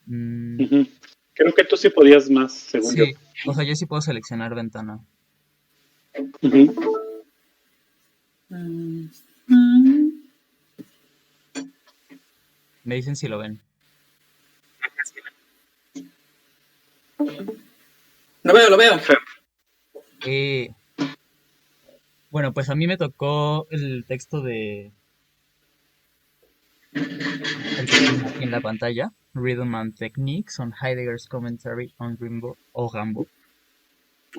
Mm, Ujú. Creo que tú sí podías más, según yo. sí, o sea, yo sí puedo seleccionar ventana. Ujú. Me dicen si lo ven. Lo veo, lo veo. Eh, bueno, pues a mí me tocó el texto de el que tienen aquí en la pantalla, Rhythm and Techniques on Heidegger's Commentary on Rimbaud o Rambo.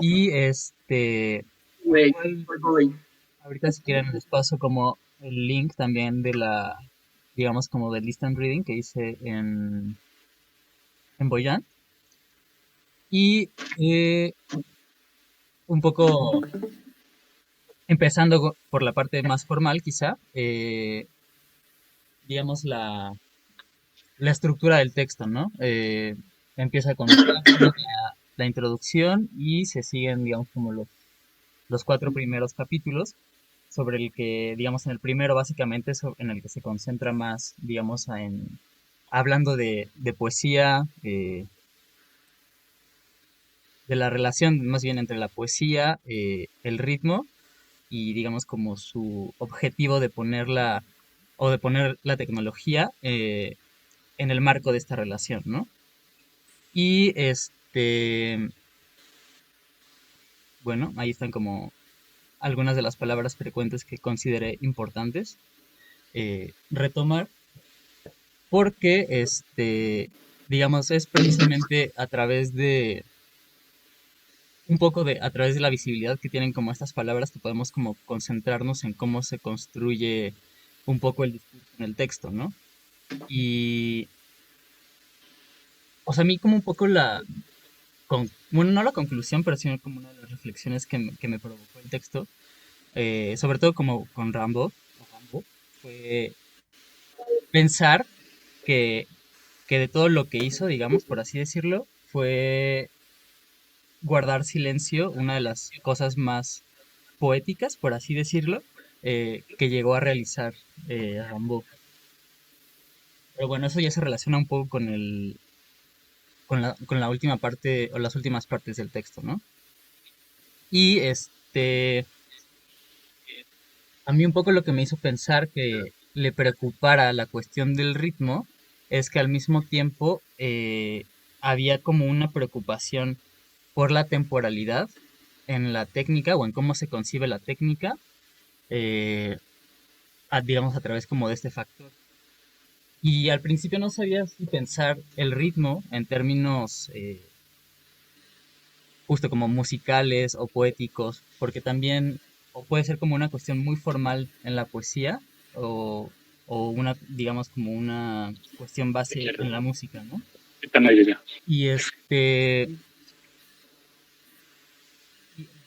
Y Wait, igual, we're going. ahorita si quieren les paso como el link también de la, digamos como del Listen Reading que hice en Boyan. Y un poco empezando por la parte más formal quizá, digamos la estructura del texto, ¿no? Empieza con la introducción y se siguen, digamos, como los cuatro primeros capítulos, sobre el que, digamos, en el primero básicamente es en el que se concentra más, digamos, hablando de poesía, de la relación más bien entre la poesía, el ritmo y, digamos, como su objetivo de ponerla o de poner la tecnología en el marco de esta relación, ¿no? Y bueno, ahí están como algunas de las palabras frecuentes que consideré importantes retomar, porque digamos, es precisamente a través de, un poco de, a través de la visibilidad que tienen como estas palabras que podemos como concentrarnos en cómo se construye un poco el discurso en el texto, ¿no? Y, o sea, a mí como un poco bueno, no la conclusión, pero sino como una de las reflexiones que me provocó el texto, sobre todo como con Rambo, fue pensar que, que de todo lo que hizo, digamos, por así decirlo, fue guardar silencio, una de las cosas más poéticas, por así decirlo, que llegó a realizar Rambo. Pero bueno, eso ya se relaciona un poco con la última parte o las últimas partes del texto, ¿no? Y a mí un poco lo que me hizo pensar que le preocupara la cuestión del ritmo es que al mismo tiempo había como una preocupación por la temporalidad en la técnica o en cómo se concibe la técnica, eh, digamos a través como de este factor. Y al principio no sabía si pensar el ritmo en términos justo como musicales o poéticos, porque también o puede ser como una cuestión muy formal en la poesía o una, digamos, como una cuestión base en la música, ¿no? Están ahí ya. Y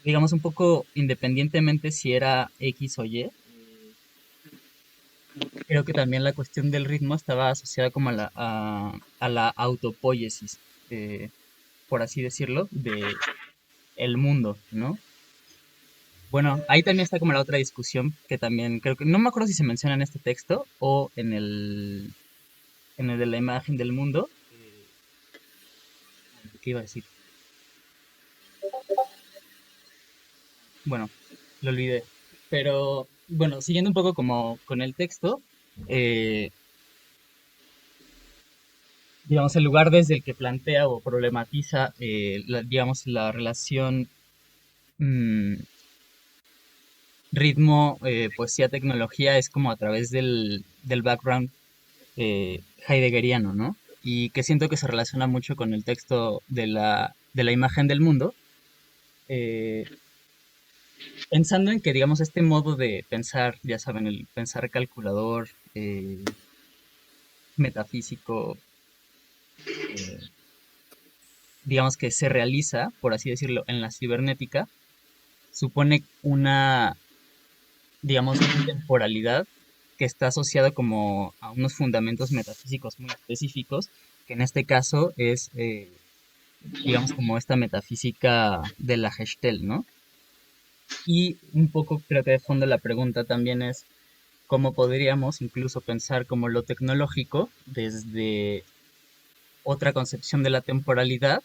digamos, un poco independientemente si era X o Y, creo que también la cuestión del ritmo estaba asociada como a la autopoiesis, por así decirlo, de el mundo, ¿no? Bueno, ahí también está como la otra discusión que también creo que no me acuerdo si se menciona en este texto o en el de la imagen del mundo. ¿Qué iba a decir? Bueno, lo olvidé. Pero bueno, siguiendo un poco como con el texto, eh, digamos, el lugar desde el que plantea o problematiza, digamos, la relación mm, ritmo, poesía, tecnología es como a través del background heideggeriano, ¿no? Y que siento que se relaciona mucho con el texto de la imagen del mundo, eh, pensando en que, digamos, este modo de pensar, ya saben, el pensar calculador, metafísico, eh, digamos que se realiza, por así decirlo, en la cibernética, supone digamos, una temporalidad que está asociada como a unos fundamentos metafísicos muy específicos, que en este caso es digamos, como esta metafísica de la Gestalt, ¿no? Y un poco creo que de fondo la pregunta también es cómo podríamos incluso pensar como lo tecnológico desde otra concepción de la temporalidad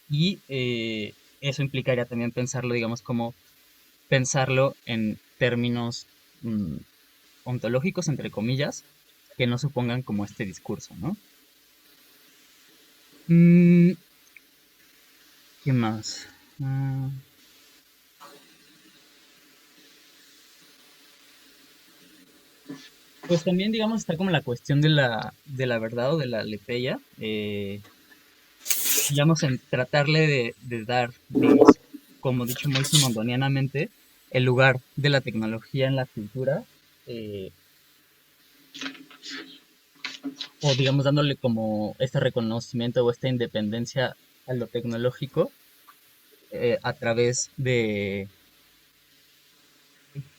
y eso implicaría también pensarlo, digamos, como pensarlo en términos mm, ontológicos, entre comillas, que no supongan como este discurso, ¿no? Mm, ¿Qué más? Ah, pues también, digamos, está como la cuestión de la verdad o de la aletheia, digamos, en tratarle de dar, digamos, como dicho muy simondonianamente, el lugar de la tecnología en la cultura, eh, o digamos, dándole como este reconocimiento o esta independencia a lo tecnológico a través de,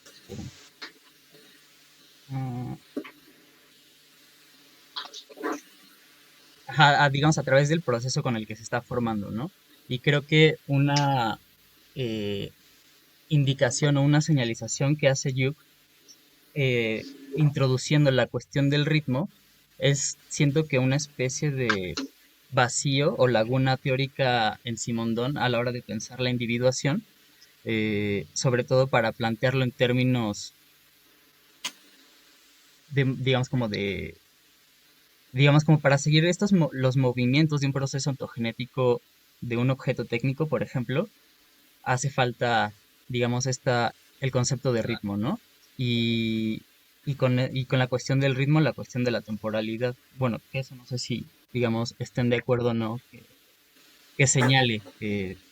espera, ah, ajá, digamos, a través del proceso con el que se está formando, ¿no? Y creo que una eh, indicación o una señalización que hace Yuc introduciendo la cuestión del ritmo es, siento que una especie de vacío o laguna teórica en Simondón a la hora de pensar la individuación, sobre todo para plantearlo en términos de, digamos como para seguir los movimientos de un proceso ontogenético de un objeto técnico, por ejemplo, hace falta, digamos, el concepto de ritmo, ¿no? Y, y con la cuestión del ritmo, la cuestión de la temporalidad. Bueno, que eso no sé si, digamos, estén de acuerdo o no, que señale,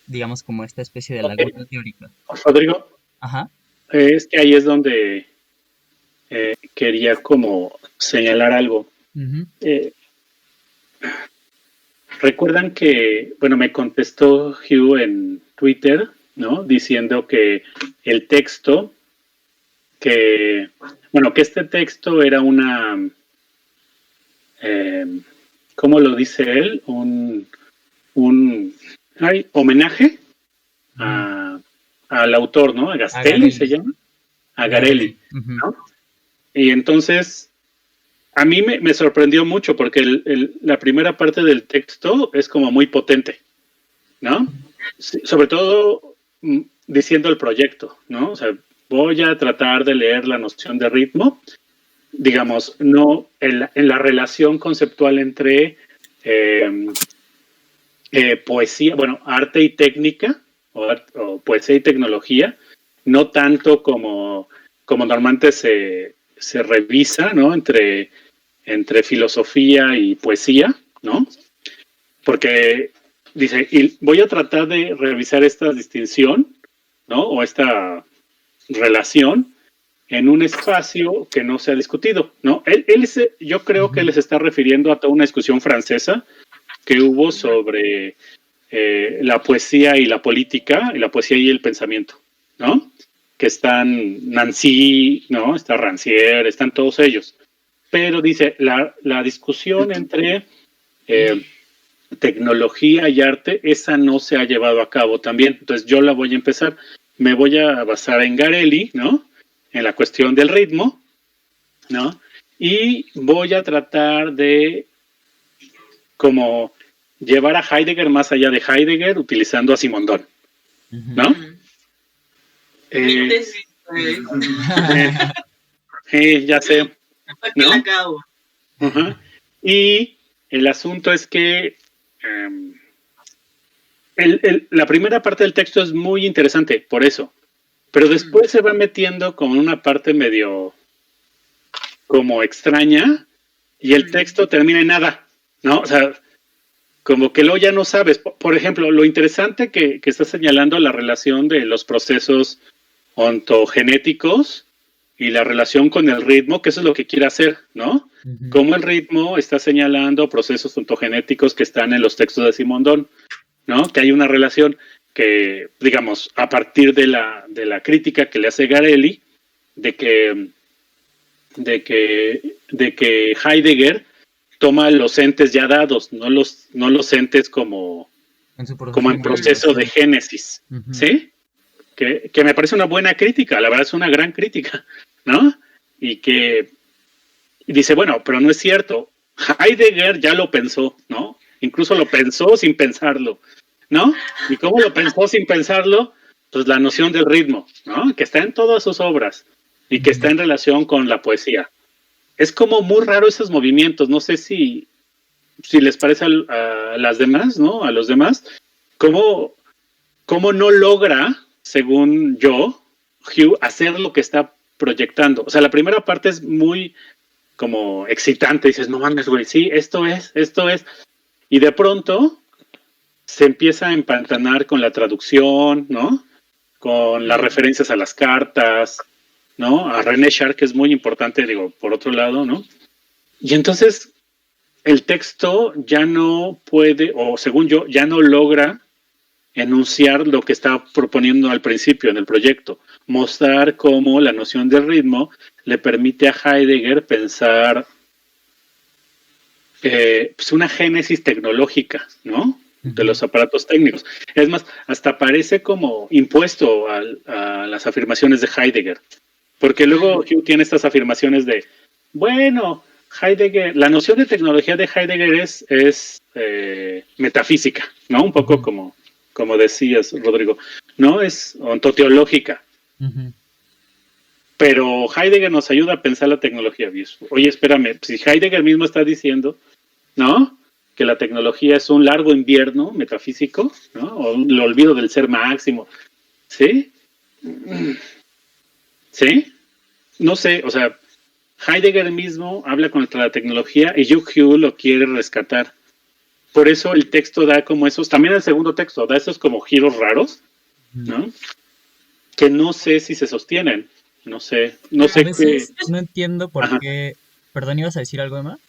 digamos, como esta especie de laguna teórica. Rodrigo, Ajá. es que ahí es donde quería como señalar algo. Ujú, Eh, Recuerdan que, bueno, me contestó Hugh en Twitter, ¿no? Diciendo que el texto, bueno, que este texto era una, eh, ¿cómo lo dice él? Un homenaje ujú. al autor, ¿no? A A Gastelli se Garelli. llama, a Garelli. Garelli, Ujú, ¿no? Y entonces a mí me sorprendió mucho porque la primera parte del texto es como muy potente, ¿no? Sí, sobre todo diciendo el proyecto, ¿no? O sea, voy a tratar de leer la noción de ritmo, digamos, no en la relación conceptual entre eh, poesía, bueno, arte y técnica, o poesía y tecnología, no tanto como normalmente se revisa, ¿no? Entre filosofía y poesía, ¿no? Porque dice, y voy a tratar de revisar esta distinción, ¿no? O esta relación en un espacio que no se ha discutido, ¿no? Yo creo que ujú. les está refiriendo a toda una discusión francesa que hubo sobre la poesía y la política, y la poesía y el pensamiento, ¿no? Que están Nancy, ¿no? Está Rancière, están todos ellos. Pero dice, la discusión entre eh, tecnología y arte, esa no se ha llevado a cabo también. Entonces yo la voy a empezar. Me voy a basar en Garelli, ¿no? En la cuestión del ritmo, ¿no? Y voy a tratar de como llevar a Heidegger más allá de Heidegger utilizando a Simondón, Ujú. ¿no? Mi Eh, tesis, güey. ya sé, ¿Para qué la ¿no? acabo? Uh-huh. Y el asunto es que um, la primera parte del texto es muy interesante, por eso. Pero después se va metiendo con una parte medio como extraña y el texto termina en nada, ¿no? O sea, como que luego ya no sabes. Por ejemplo, lo interesante que está señalando la relación de los procesos ontogenéticos y la relación con el ritmo, que eso es lo que quiere hacer, ¿no? Ujú, Cómo el ritmo está señalando procesos ontogenéticos que están en los textos de Simondón, ¿no? Que hay una relación que, digamos, a partir de la crítica que le hace Garelli, de que, de que Heidegger toma los entes ya dados, no los entes en su proceso como de en proceso de individuación. génesis, Ujú, ¿sí? Que me parece una buena crítica, la verdad es una gran crítica, ¿no? Y que dice, bueno, pero no es cierto. Heidegger ya lo pensó, ¿no? Incluso lo pensó sin pensarlo, ¿no? ¿Y cómo lo pensó sin pensarlo? Pues la noción del ritmo, ¿no? Que está en todas sus obras y que está en relación con la poesía. Es como muy raro esos movimientos, no sé si les parece a las demás, ¿no? A los demás, cómo no logra, según yo, Hugh, hacer lo que está proyectando. O sea, la primera parte es muy como excitante, dices, no mames, güey, sí, esto es. Y de pronto se empieza a empantanar con la traducción, ¿no? Con las referencias a las cartas, ¿no? A René Char, que es muy importante, digo, por otro lado, ¿no? Y entonces el texto ya no puede, o según yo, ya no logra enunciar lo que está proponiendo al principio en el proyecto, mostrar cómo la noción de ritmo le permite a Heidegger pensar pues una génesis tecnológica, ¿no? De los aparatos técnicos. Es más, hasta parece como impuesto a las afirmaciones de Heidegger, porque luego Hugh tiene estas afirmaciones de, bueno, Heidegger, la noción de tecnología de Heidegger es metafísica, ¿no? Un poco como decías, Rodrigo, no es ontoteológica. Pero Heidegger nos ayuda a pensar la tecnología. Oye, espérame, si Heidegger mismo está diciendo, ¿no? Que la tecnología es un largo invierno metafísico, ¿no? O el olvido del ser máximo. ¿Sí? ¿Sí? No sé, o sea, Heidegger mismo habla contra la tecnología y Hugh lo quiere rescatar. Por eso el texto da como esos, también el segundo texto, da esos como giros raros, ¿no? Que no sé si se sostienen. No sé A veces qué. no entiendo por Ajá. qué. Perdón, ¿ibas a decir algo, Emma?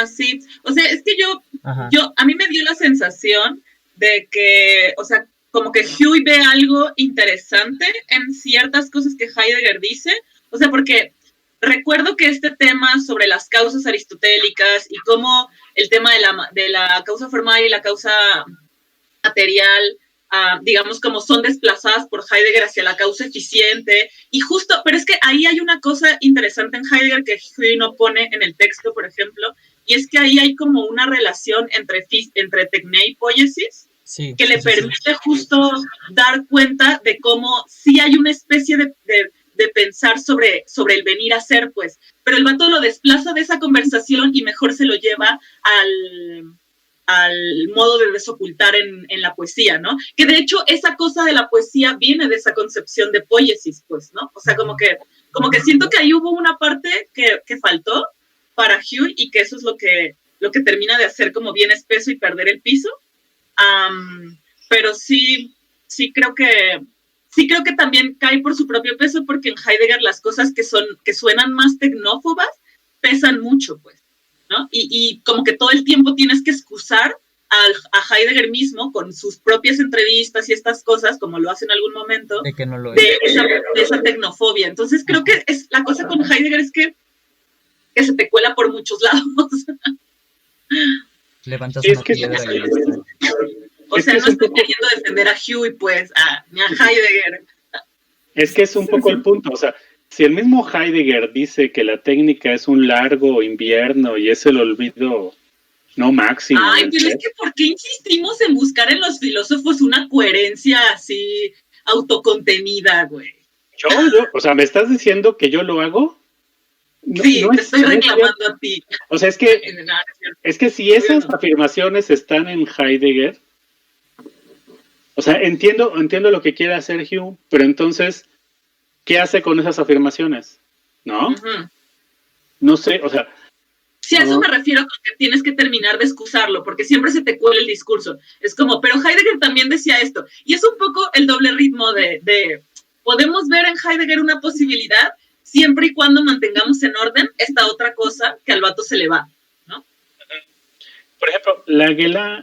Sí. O sea, es que Ajá. a mí me dio la sensación de que, o sea, como que Huey ve algo interesante en ciertas cosas que Heidegger dice. O sea, porque recuerdo que este tema sobre las causas aristotélicas y cómo el tema de la causa formal y la causa material, digamos, como son desplazadas por Heidegger hacia la causa eficiente. Y justo, pero es que ahí hay una cosa interesante en Heidegger que Huey no pone en el texto, por ejemplo, y es que ahí hay como una relación entre tecné y poiesis, Sí, que le permite justo dar cuenta de cómo sí hay una especie de pensar sobre el venir a ser, pues. Pero el vato lo desplaza de esa conversación y mejor se lo lleva al modo de desocultar en la poesía, ¿no? Que de hecho esa cosa de la poesía viene de esa concepción de poiesis, pues, ¿no? O sea, como que siento que ahí hubo una parte que faltó para Hugh y que eso es lo que termina de hacer como bien espeso y perder el piso. Pero sí creo que también cae por su propio peso porque en Heidegger las cosas que suenan más tecnófobas pesan mucho, pues, ¿no? Y como que todo el tiempo tienes que excusar a Heidegger mismo con sus propias entrevistas y estas cosas, como lo hace en algún momento, de que no lo es. de esa tecnofobia. Entonces creo que la cosa con Heidegger es que se te cuela por muchos lados. Levantas Sí, una piedra y listo. O sea, no estoy queriendo defender a Huey, pues, ni a Heidegger. Es que es un poco el punto, o sea, si el mismo Heidegger dice que la técnica es un largo invierno y es el olvido no máximo. Ay, pero es que ¿por qué insistimos en buscar en los filósofos una coherencia así autocontenida, güey? Yo, o sea, ¿me estás diciendo que yo lo hago? No, sí, no te estoy reclamando a ti. O sea, es que si esas afirmaciones están en Heidegger, o sea, entiendo lo que quiere hacer Hume, pero entonces, ¿qué hace con esas afirmaciones? ¿No? No sé, o sea. Sí, a eso me refiero con que tienes que terminar de excusarlo, porque siempre se te cuela el discurso. Es como, pero Heidegger también decía esto. Y es un poco el doble ritmo de podemos ver en Heidegger una posibilidad siempre y cuando mantengamos en orden esta otra cosa que al vato se le va, ¿no? Por ejemplo, la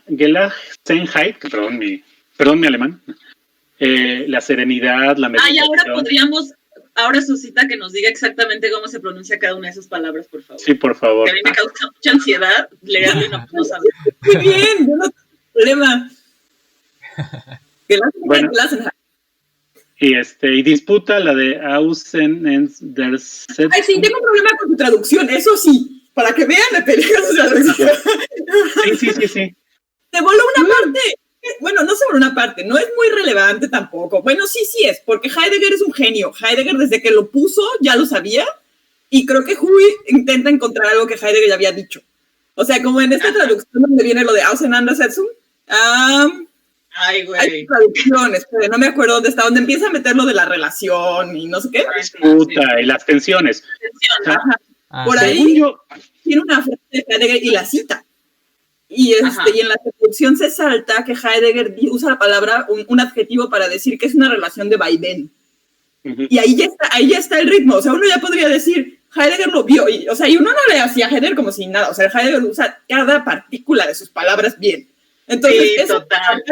Gelassenheit, perdón mi alemán, la serenidad, la meditación. Ahora Susita que nos diga exactamente cómo se pronuncia cada una de esas palabras, por favor. Sí, por favor. Que a mí me causa mucha ansiedad leerlo y no saber. Muy bien, yo no tengo problema. Bueno, y disputa la de Außen der Set. Ay, sí, tengo un problema con tu traducción, eso sí. para que vean de películas de traducción. Sí. Se voló una parte. Bueno, no se voló una parte, no es muy relevante tampoco. Bueno, sí es, porque Heidegger es un genio. Heidegger desde que lo puso ya lo sabía, y creo que Huey intenta encontrar algo que Heidegger ya había dicho. O sea, como en esta traducción donde viene lo de Auseinandersetzung, Ay, güey. hay traducciones, pero no me acuerdo dónde está, donde empieza a meter lo de la relación y no sé qué. La disputa y las tensiones. Por sí. ahí Yo, tiene una frase de Heidegger y la cita. Y en la traducción se salta que Heidegger usa la palabra, un adjetivo para decir que es una relación de vaivén. Y ahí ya está el ritmo. O sea, uno ya podría decir, Heidegger lo vio. Y uno no le hacía a Heidegger como si nada. O sea, Heidegger usa cada partícula de sus palabras bien. Entonces, Sí, eso, total.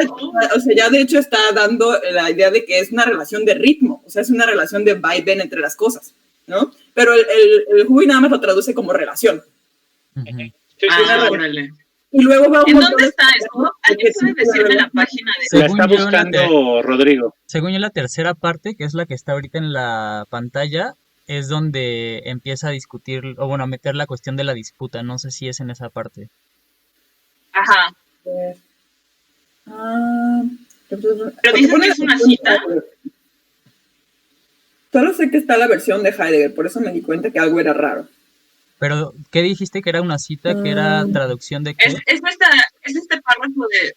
o sea, ya de hecho está dando la idea de que es una relación de ritmo. O sea, es una relación de vaivén entre las cosas, ¿no? Pero el Huey nada más lo traduce como relación. Órale. Y luego va ¿En dónde está eso? ¿Alguien puede decirme la página de la está buscando Rodrigo. Según yo, la tercera parte, que es la que está ahorita en la pantalla, es donde empieza a discutir, o bueno, a meter la cuestión de la disputa. No sé si es en esa parte. Ajá. Pero dices que es una cita. Solo sé que está la versión de Heidegger, por eso me di cuenta que algo era raro. Pero, ¿qué dijiste? ¿Que era una cita? ¿Que era traducción de qué? Es este párrafo de...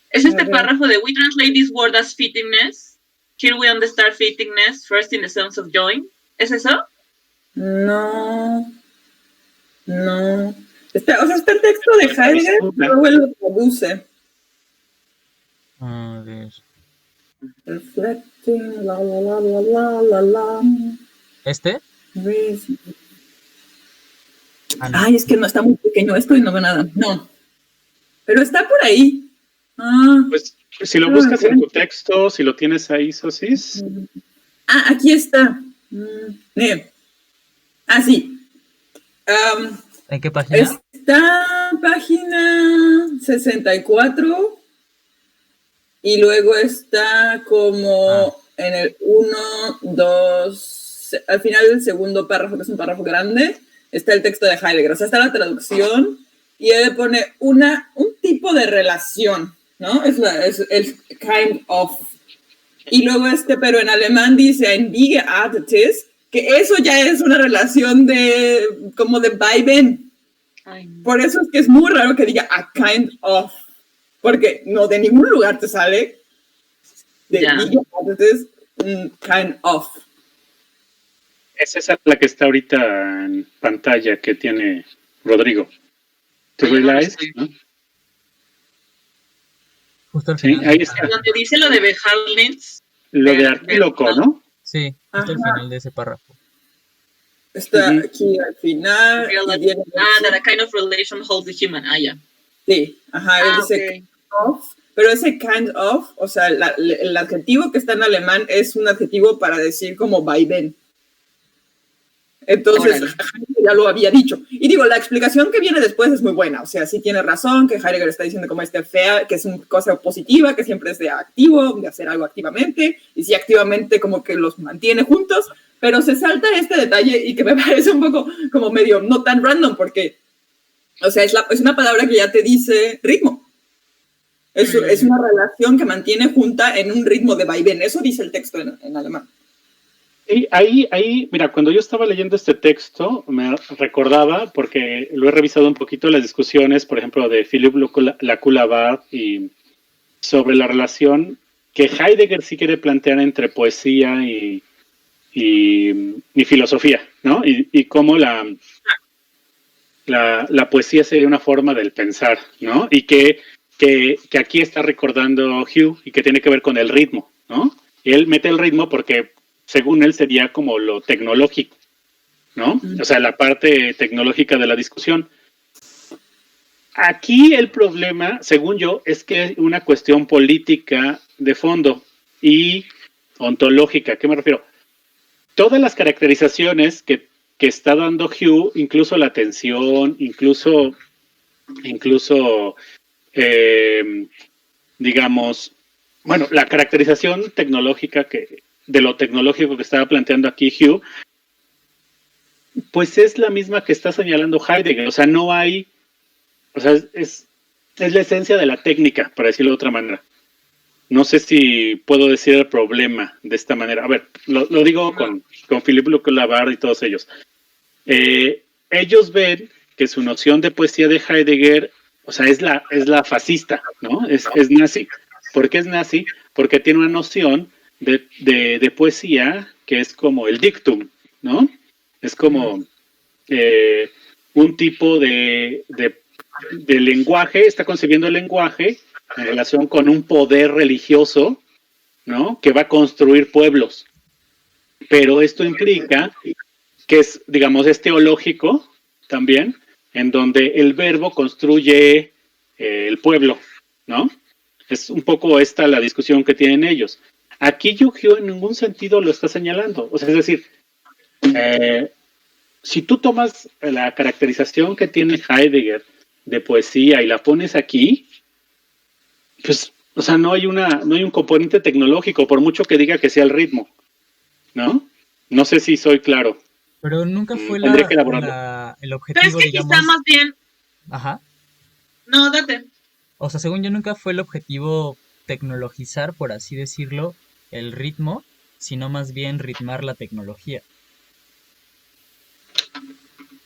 Es este párrafo de We translate this word as fittingness. Here we understand fittingness first in the sense of join. ¿Es eso? No. Está el texto de Heidegger, luego él lo traduce. A ver. Reflecting, la. ¿Este? Ay, es que no está muy pequeño esto y no veo nada. No. Pero está por ahí. Pues si lo buscas en tu texto, si lo tienes ahí, Sosis. Aquí está. Sí. ¿En qué página? Está página 64 y luego está como en el 1, 2, al final del segundo párrafo, que es un párrafo grande, está el texto de Heidegger, o sea, está la traducción y él pone un tipo de relación, ¿no? Es el kind of. Y luego pero en alemán dice ein Biegeartetes, que eso ya es una relación como de vaivén. Por eso es que es muy raro que diga a kind of, porque no de ningún lugar te sale de Biegeartetes kind of. Es esa la que está ahorita en pantalla que tiene Rodrigo. ¿To realize? ¿No? Justo al final. Sí, ahí está. Donde dice lo de Behalnitz. Lo de Artíloco, ¿no? Sí, justo al final de ese párrafo. Está aquí al final. That a kind of relation holds the human. Ya. Sí, él dice kind of, pero ese kind of, o sea, el adjetivo que está en alemán es un adjetivo para decir como vaivén. Entonces, ya lo había dicho. Y digo, la explicación que viene después es muy buena. O sea, sí tiene razón que Heidegger está diciendo como fea, que es una cosa positiva, que siempre es de activo, de hacer algo activamente, y sí activamente como que los mantiene juntos, pero se salta este detalle y que me parece un poco como medio no tan random, porque, o sea, es una palabra que ya te dice ritmo. Es una relación que mantiene junta en un ritmo de vaivén. Eso dice el texto en alemán. Y ahí, mira, cuando yo estaba leyendo este texto, me recordaba, porque lo he revisado un poquito, las discusiones, por ejemplo, de Philippe Lacoue-Labarthe y sobre la relación que Heidegger sí quiere plantear entre poesía y filosofía, ¿no? Y cómo la poesía sería una forma del pensar, ¿no? Y que aquí está recordando Hugh y que tiene que ver con el ritmo, ¿no? Y él mete el ritmo porque según él sería como lo tecnológico, ¿no? O sea, la parte tecnológica de la discusión. Aquí el problema, según yo, es que es una cuestión política de fondo y ontológica. ¿A qué me refiero? Todas las caracterizaciones que está dando Hugh, incluso la tensión, incluso digamos, bueno, la caracterización tecnológica de lo tecnológico que estaba planteando aquí Hugh, pues es la misma que está señalando Heidegger. O sea, no hay, o sea, es la esencia de la técnica, para decirlo de otra manera. No sé si puedo decir el problema de esta manera. A ver, lo digo con Philippe Labarre y todos ellos. Ellos ven que su noción de poesía de Heidegger, o sea, es la fascista, ¿no? Es nazi. ¿Por qué es nazi? Porque tiene una noción de poesía que es como el dictum, ¿no? Es como un tipo de lenguaje, está concibiendo el lenguaje en relación con un poder religioso, ¿no? Que va a construir pueblos. Pero esto implica que es, digamos, es teológico también, en donde el verbo construye el pueblo, ¿no? Es un poco esta la discusión que tienen ellos. Aquí Yu-Gi-Oh en ningún sentido lo está señalando. O sea, es decir, si tú tomas la caracterización que tiene Heidegger de poesía y la pones aquí, pues, o sea, no hay un componente tecnológico, por mucho que diga que sea el ritmo, ¿no? No sé si soy claro. Pero nunca fue Tendré que elaborarlo. el Pero es objetivo, que digamos... quizá más bien... Ajá. No, date. O sea, según yo nunca fue el objetivo tecnologizar, por así decirlo, el ritmo, sino más bien ritmar la tecnología.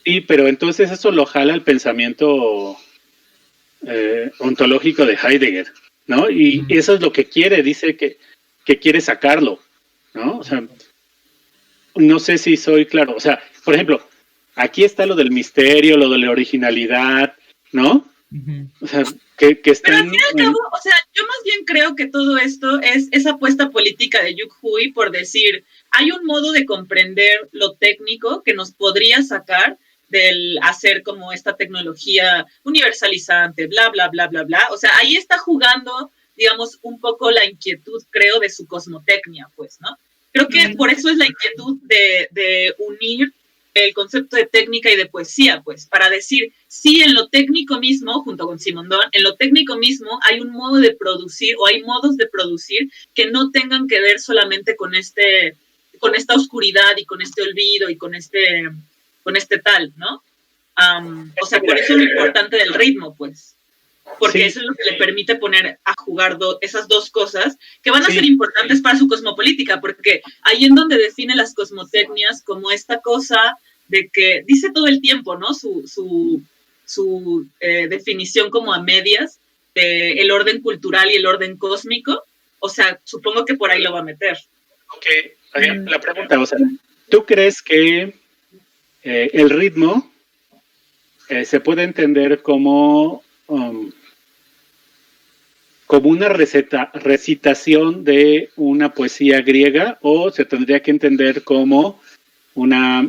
Sí, pero entonces eso lo jala el pensamiento ontológico de Heidegger, ¿no? Y eso es lo que quiere, dice que quiere sacarlo, ¿no? O sea, no sé si soy claro. O sea, por ejemplo, aquí está lo del misterio, lo de la originalidad, ¿no? O sea, que están... Pero al fin y al cabo, o sea, yo más bien creo que todo esto es esa apuesta política de Yuk Hui por decir, hay un modo de comprender lo técnico que nos podría sacar del hacer como esta tecnología universalizante, bla, bla, bla, bla, bla. O sea, ahí está jugando, digamos, un poco la inquietud, creo, de su cosmotecnia, pues, ¿no? Creo que por eso es la inquietud de unir el concepto de técnica y de poesía, pues, para decir, sí, en lo técnico mismo, junto con Simondon, en lo técnico mismo hay un modo de producir, o hay modos de producir que no tengan que ver solamente con esta oscuridad y con este olvido y con este tal, ¿no? O sea, por eso es lo importante del ritmo, pues. Porque eso es lo que le permite poner a jugar esas dos cosas que van a ser importantes para su cosmopolítica, porque ahí en donde define las cosmotecnias como esta cosa de que dice todo el tiempo, ¿no? Su definición como a medias de el orden cultural y el orden cósmico. O sea, supongo que por ahí lo va a meter. Ok, la pregunta, o sea, ¿tú crees que el ritmo se puede entender como una recitación de una poesía griega, o se tendría que entender como una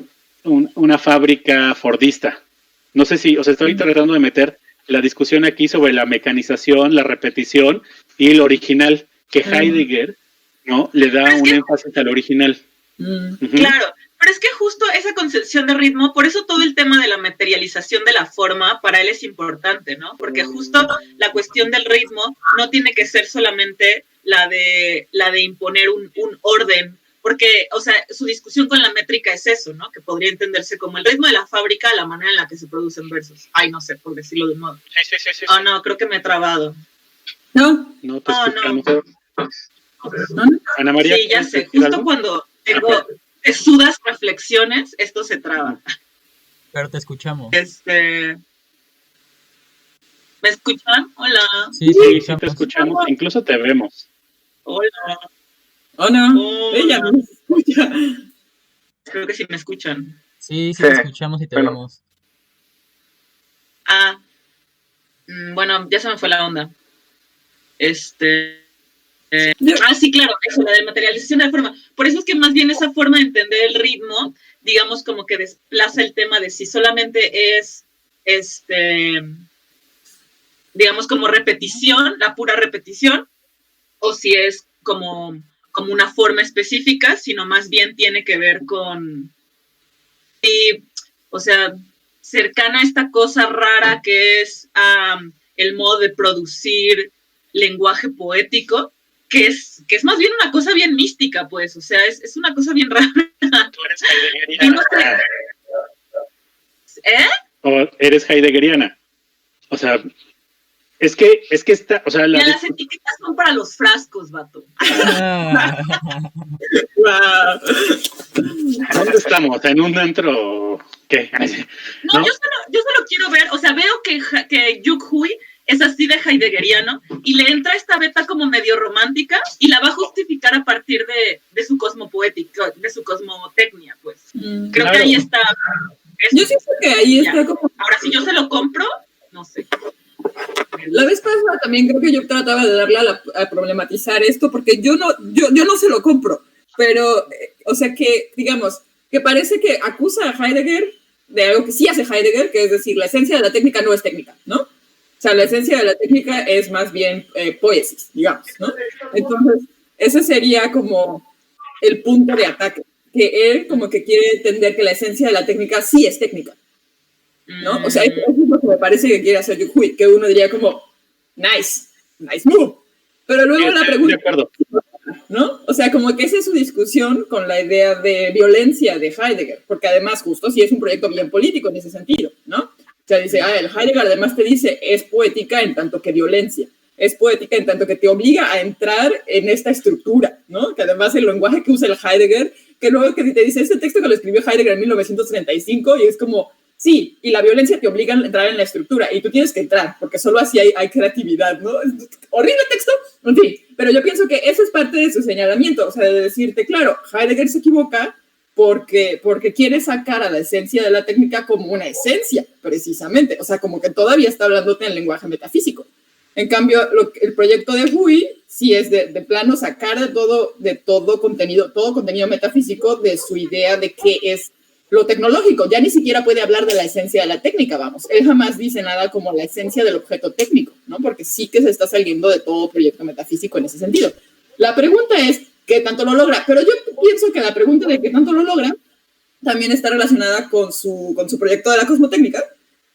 fábrica fordista? No sé si, o sea, estoy tratando de meter la discusión aquí sobre la mecanización, la repetición y el original, que Heidegger, ¿no?, le da un énfasis al original. Claro, pero es que justo esa concepción de ritmo, por eso todo el tema de la materialización de la forma para él es importante, ¿no? Porque justo la cuestión del ritmo no tiene que ser solamente la de imponer un orden, porque, o sea, su discusión con la métrica es eso, ¿no? Que podría entenderse como el ritmo de la fábrica, la manera en la que se producen versos. Ay, no sé, por decirlo de un modo. Sí. Oh, no, creo que me he trabado. No. No te escuchamos. ¿No? Ana María. Sí, ya sé, justo algo? Cuando tengo tesudas reflexiones, esto se traba. Pero te escuchamos. ¿Me escuchan? Hola. Sí, te escuchamos, incluso te vemos. Hola. Oh, no. Ella no me escucha. Creo que sí me escuchan. Sí, te escuchamos y te vemos. Bueno, ya se me fue la onda. Sí, claro, eso, la de materialización de la forma. Por eso es que más bien esa forma de entender el ritmo, digamos, como que desplaza el tema de si solamente es, digamos, como repetición, la pura repetición, o si es como una forma específica, sino más bien tiene que ver con, o sea, cercana a esta cosa rara que es el modo de producir lenguaje poético, que es más bien una cosa bien mística, pues, o sea, es una cosa bien rara. Tú eres heideggeriana. ¿O eres heideggeriana? O sea, es que está, o sea, Mira, las etiquetas son para los frascos, vato. Wow. ¿Dónde estamos? ¿En un antro? ¿Qué? No, yo solo quiero ver, o sea, veo que Yuk Hui es así de heideggeriano y le entra esta beta como medio romántica y la va a justificar a partir de su cosmopoética, de su cosmotecnia, pues. Creo Claro. que ahí está. Yo siento que ahí está como... Ahora, si yo se lo compro, no sé. La vez pasada también creo que yo trataba de darle a problematizar esto porque yo no se lo compro, pero, o sea que, digamos, que parece que acusa a Heidegger de algo que sí hace Heidegger, que es decir, la esencia de la técnica no es técnica, ¿no? O sea, la esencia de la técnica es más bien poiesis, digamos, ¿no? Entonces, ese sería como el punto de ataque, que él como que quiere entender que la esencia de la técnica sí es técnica, ¿no? O sea, eso es lo que me parece que quiere hacer Yuk Hui, que uno diría como, nice move. Pero luego la pregunta, de acuerdo. ¿no? O sea, como que esa es su discusión con la idea de violencia de Heidegger, porque además justo sí es un proyecto bien político en ese sentido, ¿no? O sea, dice, el Heidegger además te dice, es poética en tanto que violencia, es poética en tanto que te obliga a entrar en esta estructura, ¿no? Que además el lenguaje que usa el Heidegger, que luego que te dice, este texto que lo escribió Heidegger en 1935, y es como, sí, y la violencia te obliga a entrar en la estructura, y tú tienes que entrar, porque solo así hay creatividad, ¿no? Horrible texto, en fin, pero yo pienso que eso es parte de su señalamiento, o sea, de decirte, claro, Heidegger se equivoca porque quiere sacar a la esencia de la técnica como una esencia, precisamente, o sea, como que todavía está hablándote en lenguaje metafísico. En cambio, el proyecto de Hui sí es de plano sacar de todo contenido metafísico de su idea de qué es lo tecnológico. Ya ni siquiera puede hablar de la esencia de la técnica, vamos. Él jamás dice nada como la esencia del objeto técnico, ¿no? Porque sí que se está saliendo de todo proyecto metafísico en ese sentido. La pregunta es, ¿qué tanto lo logra? Pero yo pienso que la pregunta de qué tanto lo logra también está relacionada con su proyecto de la cosmotécnica,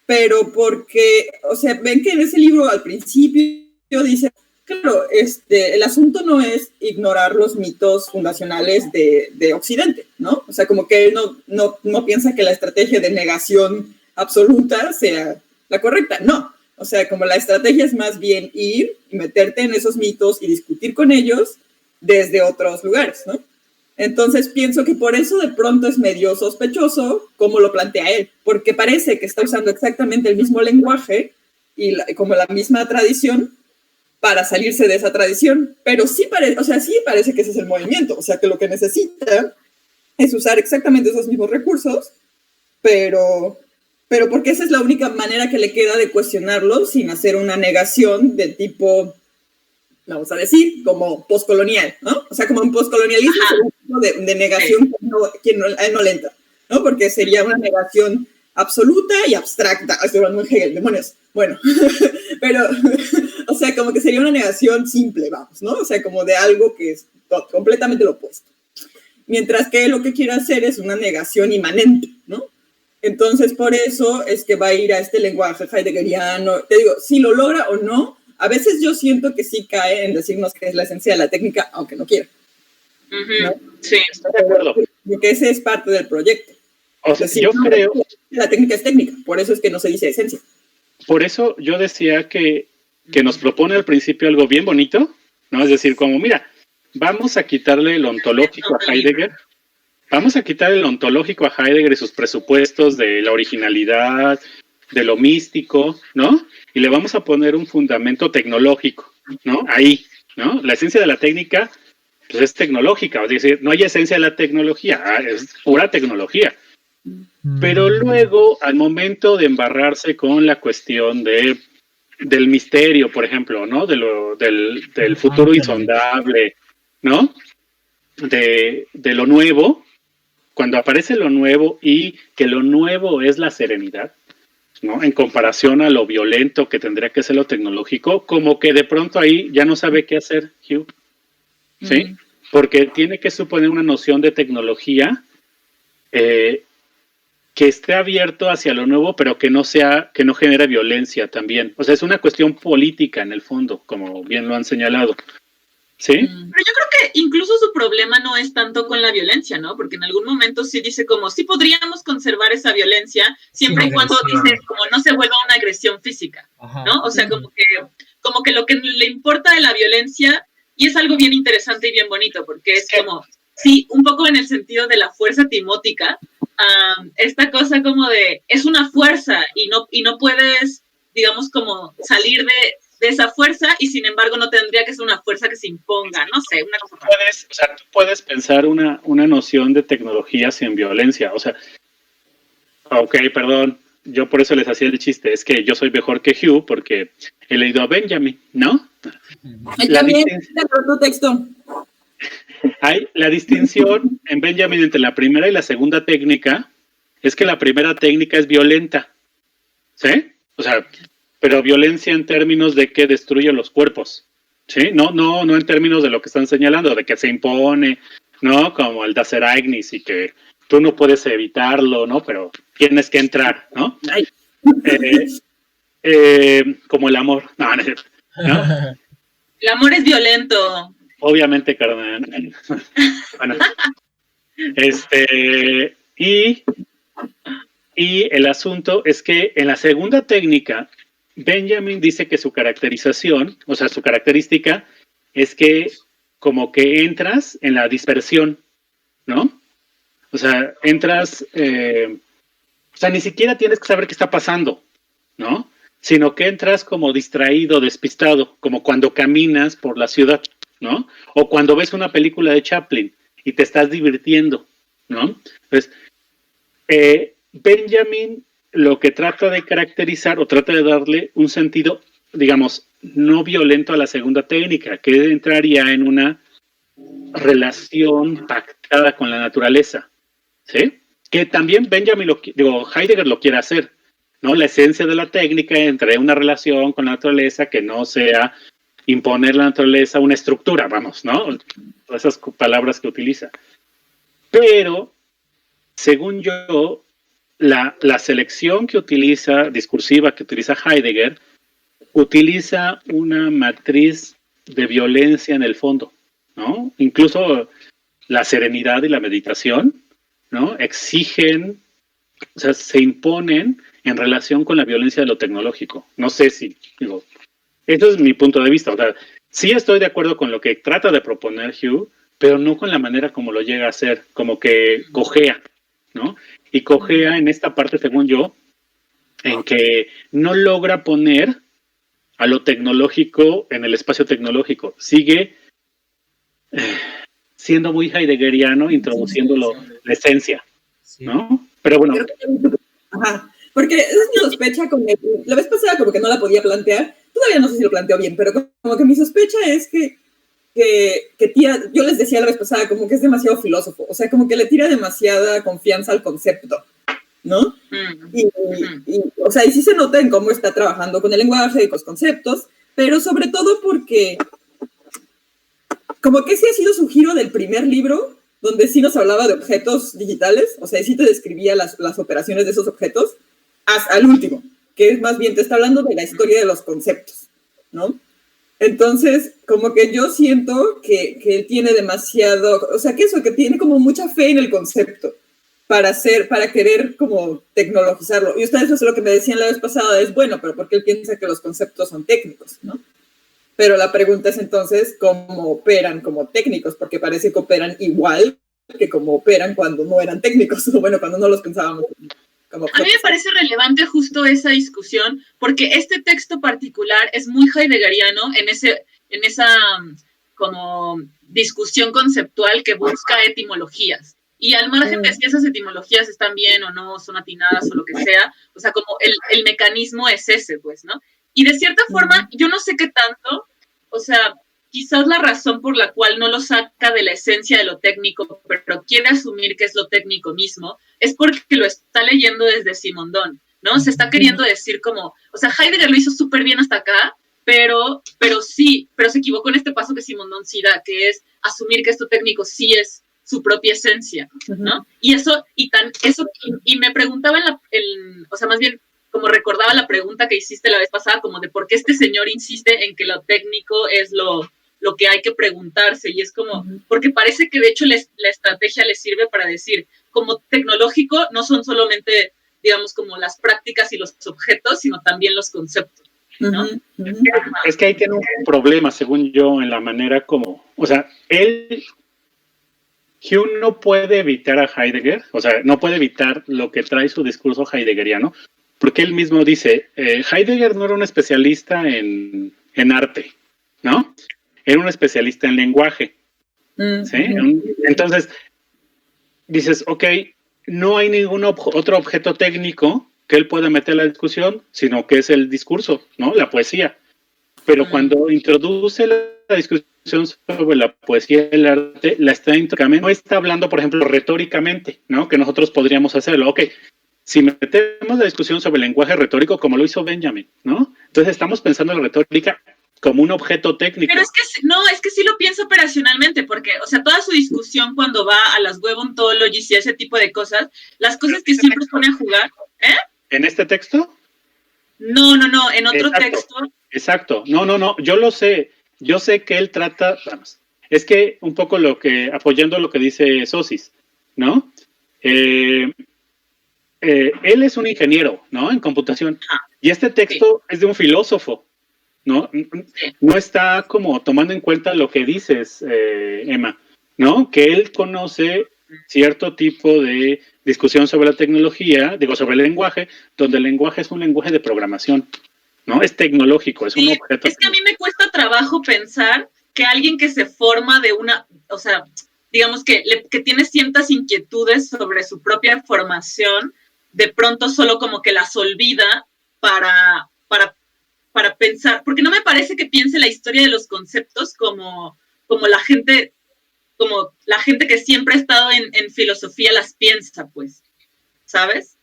pero porque, o sea, ven que en ese libro al principio dice, claro, el asunto no es ignorar los mitos fundacionales de Occidente, ¿no? O sea, como que él no piensa que la estrategia de negación absoluta sea la correcta, no. O sea, como la estrategia es más bien ir y meterte en esos mitos y discutir con ellos desde otros lugares, ¿no? Entonces pienso que por eso de pronto es medio sospechoso cómo lo plantea él, porque parece que está usando exactamente el mismo lenguaje y como la misma tradición para salirse de esa tradición, pero sí parece que ese es el movimiento, o sea que lo que necesita es usar exactamente esos mismos recursos, pero porque esa es la única manera que le queda de cuestionarlo sin hacer una negación de tipo, vamos a decir, como postcolonial, ¿no? O sea, como un postcolonialismo de negación que a él no le entra, ¿no? Porque sería una negación absoluta y abstracta. Estoy hablando de Hegel, demonios. Bueno, pero, o sea, como que sería una negación simple, vamos, ¿no? O sea, como de algo que es completamente lo opuesto. Mientras que lo que quiere hacer es una negación inmanente, ¿no? Entonces, por eso es que va a ir a este lenguaje heideggeriano. Te digo, si lo logra o no, a veces yo siento que sí cae en decirnos que es la esencia de la técnica, aunque no quiera. ¿No? Sí, estoy de acuerdo. Porque ese es parte del proyecto. O sea, yo creo... La técnica es técnica, por eso es que no se dice esencia. Por eso yo decía que nos propone al principio algo bien bonito, ¿no? Es decir, como, mira, vamos a quitarle el ontológico a Heidegger. Vamos a quitar el ontológico a Heidegger y sus presupuestos de la originalidad, de lo místico, ¿no? Y le vamos a poner un fundamento tecnológico, ¿no? Ahí, ¿no? La esencia de la técnica, pues es tecnológica, es decir, no hay esencia de la tecnología, es pura tecnología. Pero luego, al momento de embarrarse con la cuestión del misterio, por ejemplo, ¿no? Del futuro insondable, ¿no? De lo nuevo, cuando aparece lo nuevo y que lo nuevo es la serenidad, ¿no? En comparación a lo violento que tendría que ser lo tecnológico, como que de pronto ahí ya no sabe qué hacer, Hugh, ¿sí? Porque tiene que suponer una noción de tecnología que esté abierto hacia lo nuevo, pero que no genere violencia también. O sea, es una cuestión política en el fondo, como bien lo han señalado, ¿Sí? Pero yo creo que incluso su problema no es tanto con la violencia, ¿no? Porque en algún momento sí dice como, sí podríamos conservar esa violencia siempre y cuando dice, como no se vuelva una agresión física, ¿no? O sea, como que lo que le importa de la violencia, y es algo bien interesante y bien bonito, porque es como, sí, un poco en el sentido de la fuerza timótica, esta cosa como de, es una fuerza y no puedes, digamos, como salir de esa fuerza, y sin embargo no tendría que ser una fuerza que se imponga, no sé, una cosa. Tú puedes pensar una noción de tecnología sin violencia, o sea, ok, perdón, yo por eso les hacía el chiste, es que yo soy mejor que Hugh porque he leído a Benjamin, ¿no? También otro texto. Hay la distinción en Benjamin entre la primera y la segunda técnica, es que la primera técnica es violenta, ¿sí? O sea, pero violencia en términos de que destruye los cuerpos, ¿sí? No en términos de lo que están señalando, de que se impone, ¿no? Como el Dasereignis y que tú no puedes evitarlo, ¿no? Pero tienes que entrar, ¿no? Como el amor, ¿no? El amor es violento. Obviamente, carnal. Bueno, y el asunto es que en la segunda técnica, Benjamin dice que su caracterización, o sea, su característica es que como que entras en la dispersión, ¿no? O sea, entras, o sea, ni siquiera tienes que saber qué está pasando, ¿no? Sino que entras como distraído, despistado, como cuando caminas por la ciudad, ¿no? O cuando ves una película de Chaplin y te estás divirtiendo, ¿no? Entonces, Benjamin lo que trata de caracterizar o trata de darle un sentido, digamos, no violento a la segunda técnica, que entraría en una relación pactada con la naturaleza, ¿sí? Que también Heidegger lo quiere hacer, ¿no? La esencia de la técnica entre una relación con la naturaleza que no sea imponer la naturaleza una estructura, vamos, ¿no? Todas esas palabras que utiliza. Pero, según yo, la selección que utiliza, discursiva que utiliza Heidegger, utiliza una matriz de violencia en el fondo, ¿no? Incluso la serenidad y la meditación, ¿no? Exigen, o sea, se imponen en relación con la violencia de lo tecnológico. No sé si, digo, eso es mi punto de vista. O sea, sí estoy de acuerdo con lo que trata de proponer Hugh, pero no con la manera como lo llega a hacer, como que cojea, ¿no? Y cojea en esta parte, según yo, en que no logra poner a lo tecnológico en el espacio tecnológico. Sigue siendo muy heideggeriano, introduciéndolo la esencia, ¿no? Pero bueno. Ajá. Porque esa es mi sospecha con la vez pasada como que no la podía plantear, todavía no sé si lo planteo bien, pero como que mi sospecha es que tira, yo les decía la vez pasada, como que es demasiado filósofo, o sea, como que le tira demasiada confianza al concepto, ¿no? Y, o sea, y sí se nota en cómo está trabajando con el lenguaje y con los conceptos, pero sobre todo porque como que ese ha sido su giro del primer libro, donde sí nos hablaba de objetos digitales, o sea, sí te describía las operaciones de esos objetos, hasta el último, que es más bien te está hablando de la historia de los conceptos, ¿no? Entonces, como que yo siento que él tiene demasiado, o sea, que eso, que tiene como mucha fe en el concepto para querer como tecnologizarlo. Y ustedes, eso es lo que me decían la vez pasada, es bueno, pero ¿por qué él piensa que los conceptos son técnicos, no? Pero la pregunta es entonces, ¿cómo operan como técnicos? Porque parece que operan igual que como operan cuando no eran técnicos, o bueno, cuando no los pensábamos como objetos. A mí me parece relevante justo esa discusión, porque este texto particular es muy heideggeriano en esa como discusión conceptual que busca etimologías. Y al margen de si esas etimologías están bien o no, son atinadas o lo que sea, o sea, como el mecanismo es ese, pues, ¿no? Y de cierta forma, yo no sé qué tanto, o sea, quizás la razón por la cual no lo saca de la esencia de lo técnico, pero quiere asumir que es lo técnico mismo, es porque lo está leyendo desde Simondon, ¿no? Se está queriendo decir como, o sea, Heidegger lo hizo súper bien hasta acá, pero se equivocó en este paso que Simondon sí da, que es asumir que esto técnico sí es su propia esencia, ¿no? Y me preguntaba o sea, más bien, como recordaba la pregunta que hiciste la vez pasada, como de por qué este señor insiste en que lo técnico es lo lo que hay que preguntarse, y es como, porque parece que de hecho la estrategia les sirve para decir, como tecnológico no son solamente, digamos, como las prácticas y los objetos, sino también los conceptos, ¿no? Es que ahí tiene un problema, según yo, en la manera como, o sea, Hume no puede evitar a Heidegger, o sea, no puede evitar lo que trae su discurso heideggeriano, porque él mismo dice, Heidegger no era un especialista en arte, ¿no? Era un especialista en lenguaje, ¿sí? Entonces, dices, ok, no hay ningún otro objeto técnico que él pueda meter en la discusión, sino que es el discurso, ¿no? La poesía. Pero cuando introduce la discusión sobre la poesía y el arte, la está intercambiando, no está hablando, por ejemplo, retóricamente, ¿no? Que nosotros podríamos hacerlo. Ok, si metemos la discusión sobre el lenguaje retórico, como lo hizo Benjamin, ¿no? Entonces estamos pensando en la retórica como un objeto técnico. Pero es que no, es que sí lo pienso operacionalmente, porque, o sea, toda su discusión cuando va a las web ontologies y ese tipo de cosas, las cosas que siempre pone a jugar, ¿eh? ¿En este texto? No, en otro texto. Exacto, no, yo lo sé, yo sé que él trata, vamos, es que un poco apoyando lo que dice Sosis, ¿no? Él es un ingeniero, ¿no? En computación, y este texto es de un filósofo, ¿no? No está como tomando en cuenta lo que dices, Emma, ¿no? Que él conoce cierto tipo de discusión sobre la tecnología, sobre el lenguaje, donde el lenguaje es un lenguaje de programación, ¿no? Es tecnológico, es un objeto. Es que a mí me cuesta trabajo pensar que alguien que se forma de una, o sea, digamos que tiene ciertas inquietudes sobre su propia formación, de pronto solo como que las olvida para pensar, porque no me parece que piense la historia de los conceptos como la gente que siempre ha estado en filosofía las piensa, pues, ¿sabes?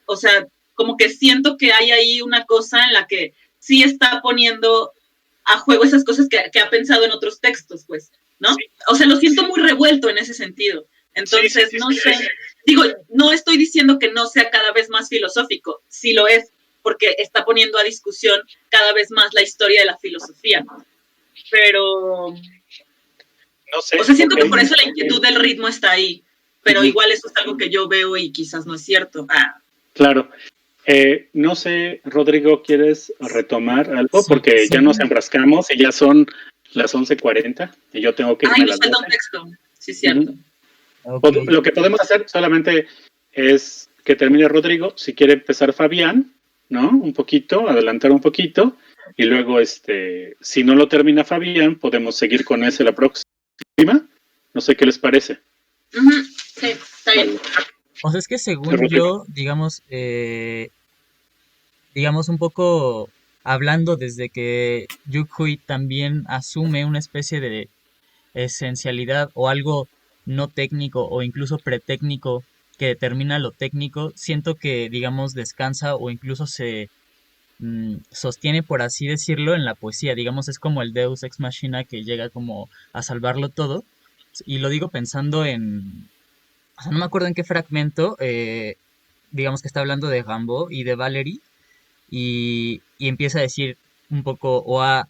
O sea, como que siento que hay ahí una cosa en la que sí está poniendo a juego esas cosas que ha pensado en otros textos, pues, ¿no? Sí. O sea, lo siento muy revuelto en ese sentido. Entonces, no sé, digo, no estoy diciendo que no sea cada vez más filosófico, sí lo es, porque está poniendo a discusión cada vez más la historia de la filosofía. Pero, no sé, o sea, siento que por eso la inquietud del ritmo está ahí, pero igual eso es algo que yo veo y quizás no es cierto. Claro. No sé, Rodrigo, ¿quieres retomar algo? Porque ya nos enfrascamos y ya son las 11:40 y yo tengo que irme a las 12. Nos falta un texto, sí, cierto. Okay. Lo que podemos hacer solamente es que termine Rodrigo, si quiere empezar Fabián, ¿no? Un poquito, adelantar un poquito, y luego, si no lo termina Fabián, podemos seguir con ese la próxima. No sé qué les parece. Sí, está bien. O sea, es que según yo, digamos, un poco hablando desde que Yukhui también asume una especie de esencialidad o algo no técnico o incluso pretécnico que determina lo técnico, siento que, digamos, descansa o incluso se sostiene, por así decirlo, en la poesía. Digamos, es como el Deus ex machina que llega como a salvarlo todo. Y lo digo pensando en... O sea, no me acuerdo en qué fragmento, digamos que está hablando de Rimbaud y de Valery, y empieza a decir un poco o a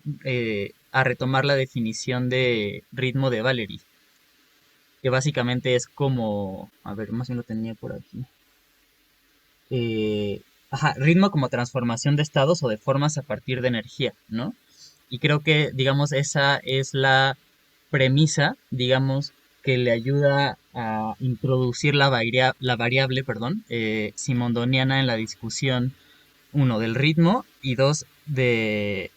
retomar la definición de ritmo de Valery, que básicamente es como, a ver, más bien lo tenía por aquí. Ritmo como transformación de estados o de formas a partir de energía, ¿no? Y creo que, digamos, esa es la premisa, digamos, que le ayuda a introducir la variable, simondoniana en la discusión, uno, del ritmo y dos, de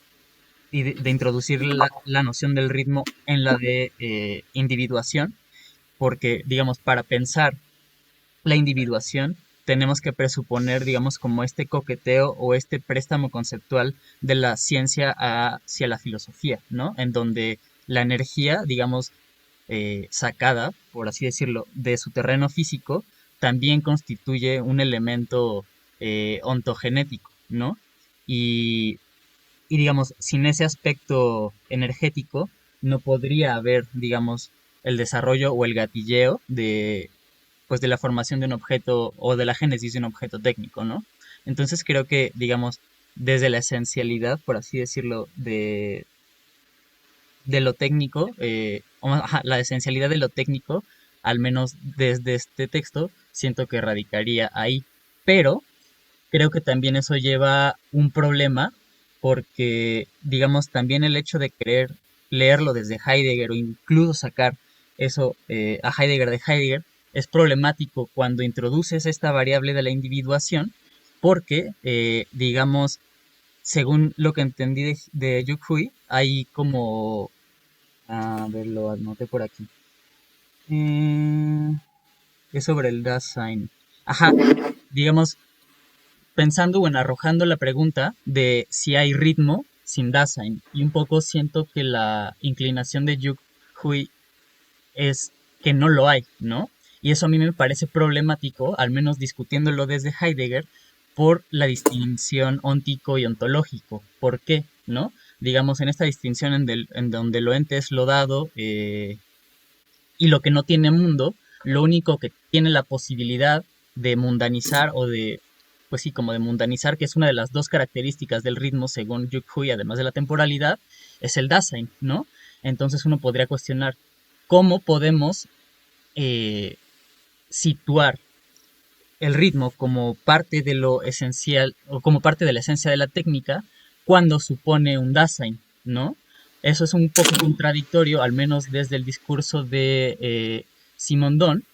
introducir la noción del ritmo en la de individuación, porque, digamos, para pensar la individuación tenemos que presuponer, digamos, como este coqueteo o este préstamo conceptual de la ciencia hacia la filosofía, ¿no? En donde la energía, digamos, sacada, por así decirlo, de su terreno físico, también constituye un elemento ontogenético, ¿no? Y digamos, sin ese aspecto energético, no podría haber, digamos, el desarrollo o el gatilleo pues, de la formación de un objeto o de la génesis de un objeto técnico, ¿no? Entonces creo que, digamos, desde la esencialidad, por así decirlo, de lo técnico, la esencialidad de lo técnico, al menos desde este texto, siento que radicaría ahí. Pero creo que también eso lleva un problema porque, digamos, también el hecho de querer leerlo desde Heidegger o incluso sacar eso a Heidegger de Heidegger es problemático cuando introduces esta variable de la individuación porque, digamos, según lo que entendí de Yu Hui, hay como... A ver, lo anoté por aquí. Es sobre el Dasein. Ajá, digamos, pensando o en arrojando la pregunta de si hay ritmo sin Dasein. Y un poco siento que la inclinación de Yu Hui es que no lo hay, ¿no? Y eso a mí me parece problemático, al menos discutiéndolo desde Heidegger, por la distinción óntico y ontológico. ¿Por qué? ¿No? Digamos, en esta distinción en donde lo ente es lo dado y lo que no tiene mundo, lo único que tiene la posibilidad de mundanizar o de, pues sí, como de mundanizar, que es una de las dos características del ritmo según Yu Hui, además de la temporalidad, es el Dasein, ¿no? Entonces uno podría cuestionar cómo podemos situar el ritmo como parte de lo esencial o como parte de la esencia de la técnica cuando supone un Dasein, ¿no? Eso es un poco contradictorio, al menos desde el discurso de Simondon,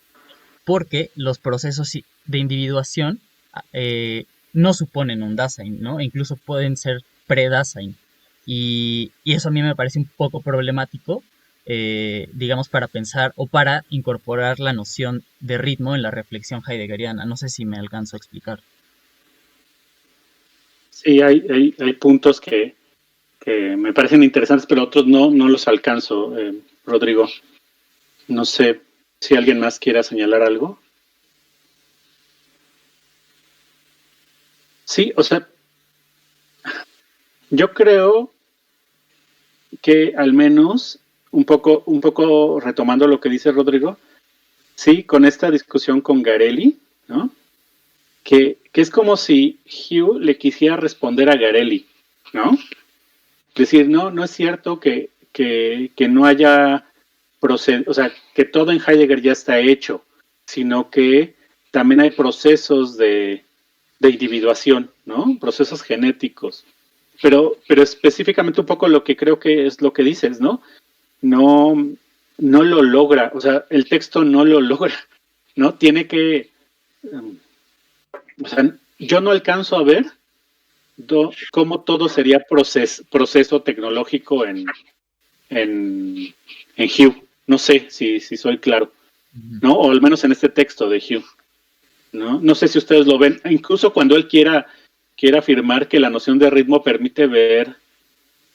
porque los procesos de individuación no suponen un Dasein, ¿no? E incluso pueden ser pre-Dasein. Y eso a mí me parece un poco problemático, digamos, para pensar o para incorporar la noción de ritmo en la reflexión heideggeriana. No sé si me alcanzo a explicar. Sí, hay puntos que me parecen interesantes, pero otros no los alcanzo, Rodrigo. No sé si alguien más quiera señalar algo. Sí, o sea, yo creo que al menos un poco retomando lo que dice Rodrigo, sí, con esta discusión con Garelli, ¿no? Que es como si Hugh le quisiera responder a Garelli, ¿no? Decir, no es cierto que no haya o sea, que todo en Heidegger ya está hecho, sino que también hay procesos de individuación, ¿no? Procesos genéticos. Pero específicamente un poco lo que creo que es lo que dices, ¿no? No lo logra, o sea, el texto no lo logra, ¿no? Tiene que, o sea, yo no alcanzo a ver cómo todo sería proceso tecnológico en Hugh. No sé si soy claro, ¿no? O al menos en este texto de Hugh, ¿no? No sé si ustedes lo ven, incluso cuando él quiera afirmar que la noción de ritmo permite ver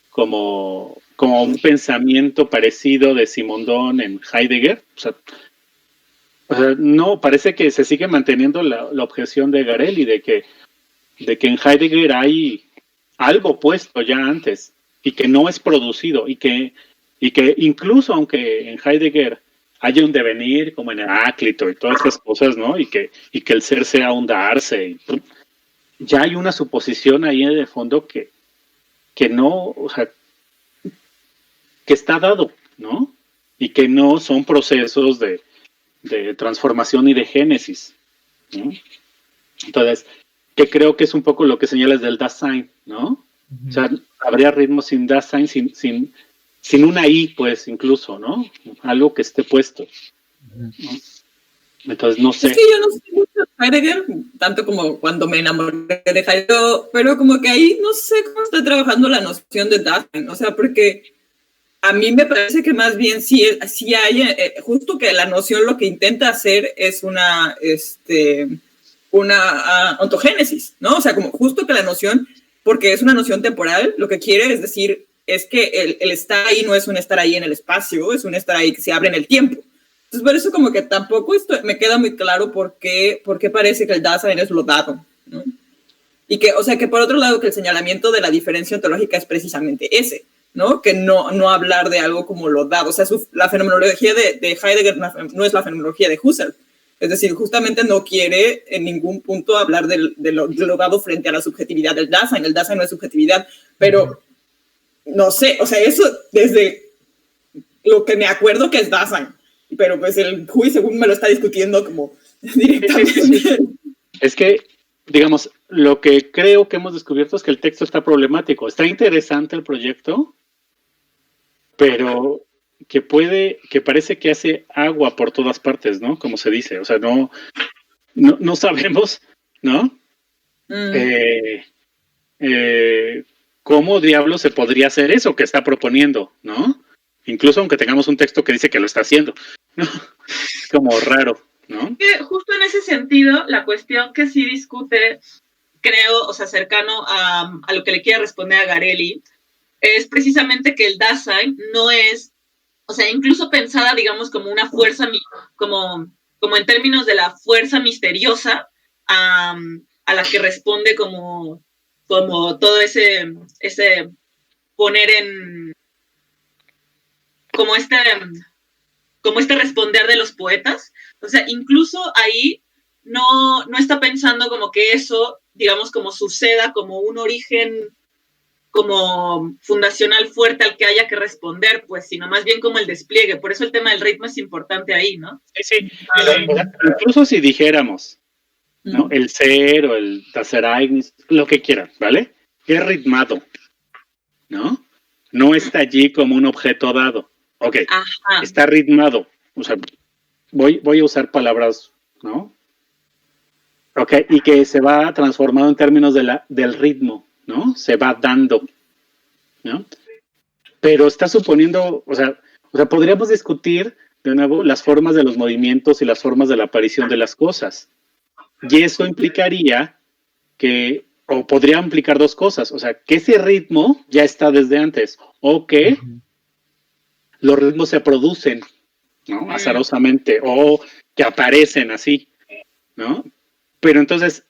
como un pensamiento parecido de Simondon en Heidegger. O sea, no, parece que se sigue manteniendo la objeción de Garelli de que en Heidegger hay algo puesto ya antes y que no es producido y que incluso aunque en Heidegger haya un devenir como en Heráclito y todas esas cosas, ¿no? Y que el ser sea un darse, ya hay una suposición ahí de fondo que no, o sea, que está dado, ¿no? Y que no son procesos de transformación y de génesis, ¿no? Entonces, que creo que es un poco lo que señalas del Dasein, ¿no? O sea, habría ritmo sin Dasein, sin una I, pues, incluso, ¿no? Algo que esté puesto, ¿no? Entonces, no sé. Es que yo no sé mucho de Heidegger, tanto como cuando me enamoré de Heidegger, pero como que ahí no sé cómo está trabajando la noción de Dasein, o sea, porque a mí me parece que más bien sí hay, justo que la noción lo que intenta hacer es una ontogénesis, ¿no? O sea, como justo que la noción, porque es una noción temporal, lo que quiere es decir, es que el estar ahí no es un estar ahí en el espacio, es un estar ahí que se abre en el tiempo. Entonces, por eso como que tampoco me queda muy claro por qué parece que el Dasein es lo dado, ¿no? Y que, o sea, que por otro lado, que el señalamiento de la diferencia ontológica es precisamente ese, ¿no? Que no hablar de algo como lo dado. O sea, la fenomenología de Heidegger no es la fenomenología de Husserl. Es decir, justamente no quiere en ningún punto hablar de lo dado frente a la subjetividad del Dasein. El Dasein no es subjetividad, pero no sé, o sea, eso desde lo que me acuerdo que es Dasein, pero pues el Hui según me lo está discutiendo como directamente. Es que, digamos, lo que creo que hemos descubierto es que el texto está problemático. Está interesante el proyecto, pero que parece que hace agua por todas partes, ¿no? Como se dice. O sea, no sabemos, ¿no? ¿Cómo diablos se podría hacer eso que está proponiendo, ¿no? Incluso aunque tengamos un texto que dice que lo está haciendo, ¿no? Es como raro, ¿no? Justo en ese sentido, la cuestión que sí discute, creo, o sea, cercano a lo que le quiere responder a Garelli, es precisamente que el Dasein no es, o sea, incluso pensada, digamos, como una fuerza, como en términos de la fuerza misteriosa a la que responde como todo ese poner en, como este responder de los poetas. O sea, incluso ahí no está pensando como que eso, digamos, como suceda como un origen como fundacional fuerte al que haya que responder, pues, sino más bien como el despliegue. Por eso el tema del ritmo es importante ahí, ¿no? Sí. Incluso si dijéramos, ¿no? El ser o el Tasseraignis, lo que quieran, ¿vale? Es ritmado, ¿no? No está allí como un objeto dado. Ok, Ajá. Está ritmado. O sea, voy a usar palabras, ¿no? Ok, y que se va transformando en términos del ritmo, ¿no? Se va dando, ¿no? Pero está suponiendo, o sea, podríamos discutir de nuevo las formas de los movimientos y las formas de la aparición de las cosas. Y eso implicaría que, o podría implicar dos cosas, o sea, que ese ritmo ya está desde antes, o que los ritmos se producen, ¿no? Azarosamente, o que aparecen así, ¿no? Pero entonces,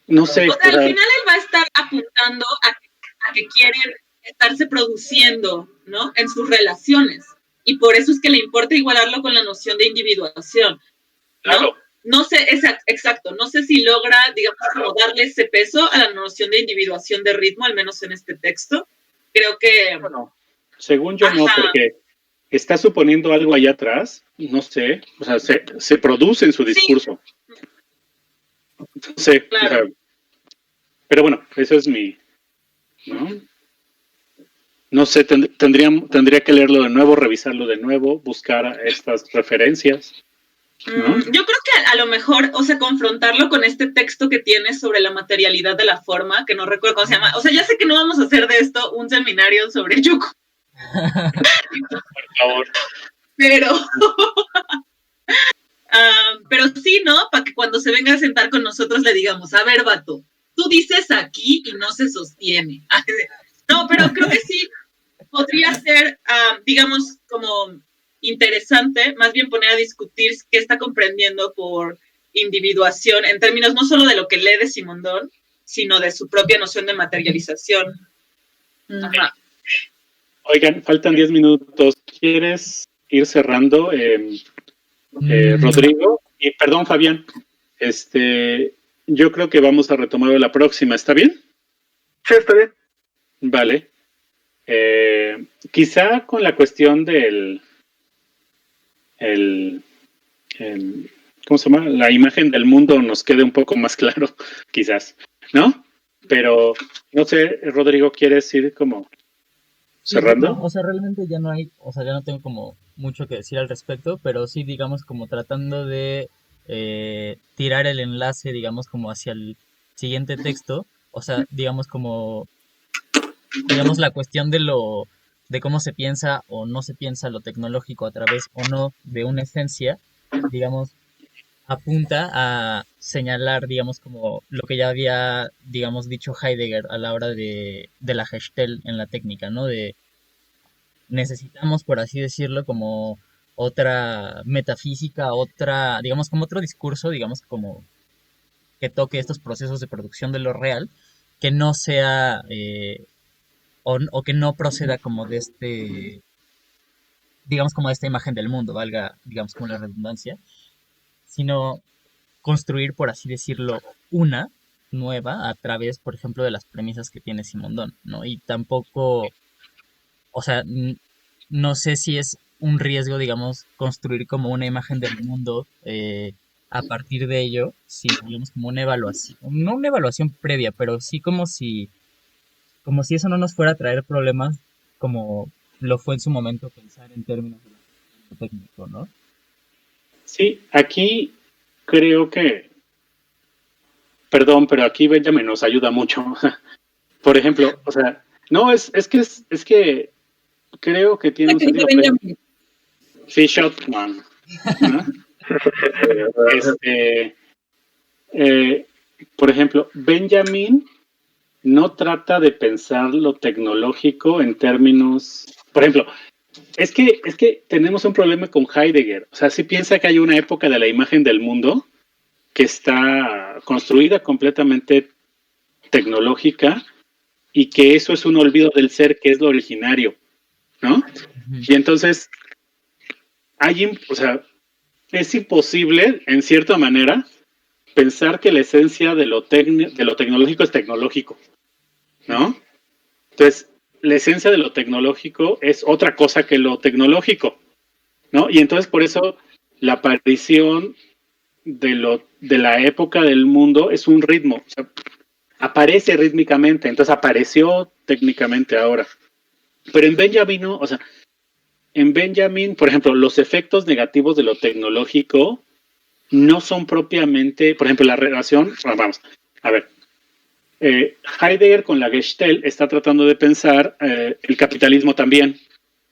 no sé. O sea, al final él va a estar apuntando a que quiere estarse produciendo, ¿no? En sus relaciones. Y por eso es que le importa igualarlo con la noción de individuación, ¿no? Claro. No sé, exacto, no sé si logra, digamos, como darle ese peso a la noción de individuación de ritmo, al menos en este texto. Creo que... Bueno, según yo no, porque está suponiendo algo allá atrás, no sé, o sea, se produce en su discurso. Sí. No sé, claro. O sea, pero bueno, eso es mi, ¿no? No sé, tendría que leerlo de nuevo, revisarlo de nuevo, buscar estas referencias, ¿no? Yo creo que a lo mejor, o sea, confrontarlo con este texto que tienes sobre la materialidad de la forma, que no recuerdo cómo se llama. O sea, ya sé que no vamos a hacer de esto un seminario sobre Yuko. Por favor. Pero sí, ¿no? Para que cuando se venga a sentar con nosotros le digamos, a ver, vato, tú dices aquí y no se sostiene. No, pero creo que sí podría ser, digamos, como interesante, más bien poner a discutir qué está comprendiendo por individuación, en términos no solo de lo que lee de Simondón, sino de su propia noción de materialización. Ajá. Oigan, faltan 10 minutos. ¿Quieres ir cerrando, Rodrigo? Y perdón, Fabián. Yo creo que vamos a retomar la próxima. ¿Está bien? Sí, está bien. Vale. Quizá con la cuestión del ¿cómo se llama? La imagen del mundo nos quede un poco más claro, quizás, ¿no? Pero, no sé, Rodrigo, ¿quieres ir como cerrando? No, o sea, realmente ya no hay, o sea, ya no tengo como mucho que decir al respecto, pero sí, digamos, como tratando de tirar el enlace, digamos, como hacia el siguiente texto, o sea, digamos, la cuestión de cómo se piensa o no se piensa lo tecnológico a través o no de una esencia, digamos, apunta a señalar, digamos, como lo que ya había, digamos, dicho Heidegger a la hora de la Gestalt en la técnica, ¿no? De necesitamos, por así decirlo, como otra metafísica, digamos, como otro discurso, digamos, como que toque estos procesos de producción de lo real, que no sea, o que no proceda como de digamos, como de esta imagen del mundo, valga, digamos, como la redundancia, sino construir, por así decirlo, una nueva a través, por ejemplo, de las premisas que tiene Simondón, ¿no? Y tampoco, o sea, no sé si es un riesgo, digamos, construir como una imagen del mundo a partir de ello, si digamos como una evaluación, no una evaluación previa, pero sí como si eso no nos fuera a traer problemas como lo fue en su momento pensar en términos de lo técnico, ¿no? Sí, aquí creo que, perdón, pero aquí Benjamin nos ayuda mucho. Por ejemplo, o sea, no, es que creo que tiene La un que dice sentido. Benjamin. Fishotman, ¿no? Este, eh, por ejemplo, Benjamin no trata de pensar lo tecnológico en términos, por ejemplo, es que tenemos un problema con Heidegger. O sea, sí piensa que hay una época de la imagen del mundo que está construida completamente tecnológica y que eso es un olvido del ser, que es lo originario, ¿no? Ujú, Y entonces, o sea, es imposible, en cierta manera, pensar que la esencia de lo tecnológico es tecnológico, ¿no? Entonces, la esencia de lo tecnológico es otra cosa que lo tecnológico, ¿no? Y entonces, por eso, la aparición de la época del mundo es un ritmo, o sea, aparece rítmicamente, entonces apareció técnicamente ahora. Pero en Benjamin, no, o sea, en Benjamin, por ejemplo, los efectos negativos de lo tecnológico no son propiamente, por ejemplo, la relación, vamos, a ver, Heidegger con la Gestalt está tratando de pensar el capitalismo también,